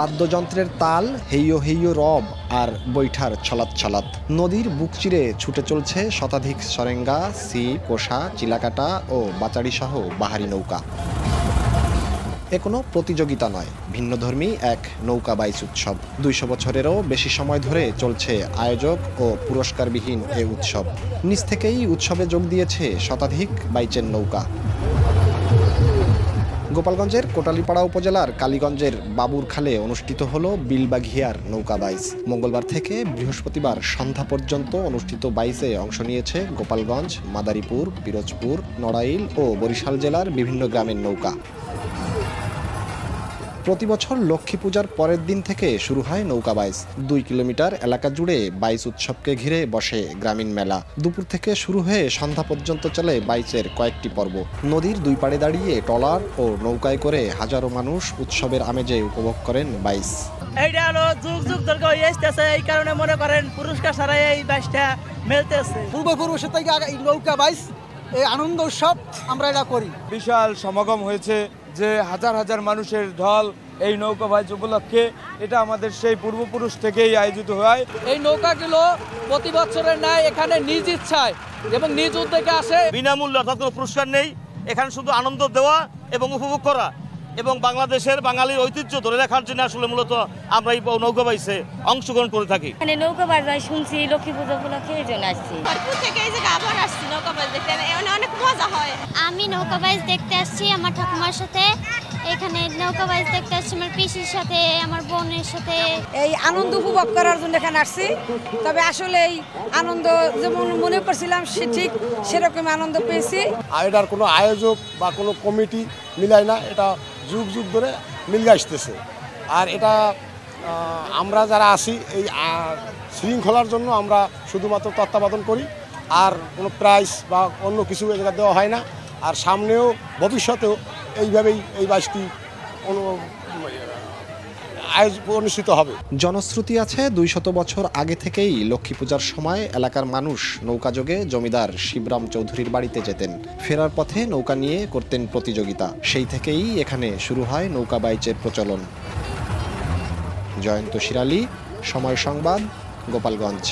বাদ্যযন্ত্রের তাল, হেইয়ো হেইয়ো রব আর বৈঠার ছলাৎ ছলাৎ। নদীর বুক চিরে ছুটে চলছে শতাধিক সরেঙ্গা, ছিপ, কোষা, চিলাকাটা ও বাচাড়ি সহ বাহারি নৌকা। এ কোনো প্রতিযোগিতা নয়, ভিন্নধর্মী এক নৌকা বাইচ উৎসব। ২০০ বছরেরও বেশি সময় ধরে চলছে আয়োজক ও পুরস্কারবিহীন এ উৎসব। নিজ থেকেই উৎসবে যোগ দিয়েছে শতাধিক বাইচের নৌকা। গোপালগঞ্জের কোটালীপাড়া উপজেলার কালীগঞ্জের বাবুরখালে অনুষ্ঠিত হল বিলবাঘিয়ার নৌকা বাইচ। মঙ্গলবার থেকে বৃহস্পতিবার সন্ধ্যা পর্যন্ত অনুষ্ঠিত বাইচে অংশ নিয়েছে গোপালগঞ্জ, মাদারীপুর, পিরোজপুর, নড়াইল ও বরিশাল জেলার বিভিন্ন গ্রামের নৌকা। প্রতি বছর লক্ষ্মী পূজার পরের দিন থেকে শুরু হয় নৌকা বাইচ। ২ কিলোমিটার এলাকা জুড়ে বাইচ উৎসবকে ঘিরে বসে গ্রামীণ মেলা। দুপুর থেকে শুরু হয়ে সন্ধ্যা পর্যন্ত চলে বাইচের কয়েকটি পর্ব। নদীর দুই পাড়ে দাঁড়িয়ে ট্রলার ও নৌকায় করে হাজারো মানুষ উৎসবের আমেজে উপভোগ করেন বাইচ। এইটা হলো যুগ যুগ ধরে হয়ে আসতেছে, এই কারণে মনে করেন পুরস্কার ছাড়াই এই বাইচটা মেলতেছে। পূর্বপুরুষ থেকে এই নৌকা বাইচ, এই আনন্দ উৎসব আমরা এটা করি। বিশাল সমাগম হয়েছে, যে হাজার হাজার মানুষের ঢল এই নৌকা বাইচ উপলক্ষে। এটা আমাদের সেই পূর্বপুরুষ থেকেই আয়োজিত হয়। এই নৌকাগুলো প্রতি বছরের ন্যায় এখানে নিজ ইচ্ছায় এবং নিজ উদ্যোগে আসে। বিনামূল্যে, অর্থাৎ কোনো পুরস্কার নেই। এখানে শুধু আনন্দ দেওয়া এবং উপভোগ করা এবং বাংলাদেশের বাঙালির ঐতিহ্য ধরে রাখার জন্য আসলে মূলত আমরা এই নৌকা বাইচে অংশগ্রহণ করে থাকি। মানে নৌকা বাইচ শুনছি লক্ষ্মী পুজো উপলক্ষে এই জন্য আসছি। অনেক মজা হয়। আমি নৌকা বাইচ দেখতে আসছি আমার ঠাকুমার সাথে। এখানে নৌকা বাইচ দেখতে আসছি আমার পিসির সাথে, আমার বোনের সাথে। এই আনন্দ উপভোগ করার জন্য এখানে আসছি। তবে আসলে এই আনন্দ যেমন মনে করছিলাম ঠিক সেরকম আনন্দ পেয়েছি। আর এটার কোনো আয়োজক বা কোনো কমিটি মিলায় না, এটা যুগ যুগ ধরে মিলে আসতেছে। আর এটা আমরা যারা আছি এই শৃঙ্খলার জন্য আমরা শুধুমাত্র তত্ত্বাবধান করি, আর কোনো প্রাইজ বা অন্য কিছু এটা দেওয়া হয় না। আর সামনেও ভবিষ্যতেও এইভাবেই এই বাইচটি অনুষ্ঠিত হবে। জনশ্রুতি আছে ২০০ বছর আগে থেকেই লক্ষ্মী পূজার সময় এলাকার মানুষ নৌকাযোগে জমিদার শিবরাম চৌধুরীর বাড়িতে যেতেন। ফেরার পথে নৌকা নিয়ে করতেন প্রতিযোগিতা। সেই থেকেই এখানে শুরু হয় নৌকা বাইচের প্রচলন। জয়ন্ত শিরালী, সময় সংবাদ, গোপালগঞ্জ।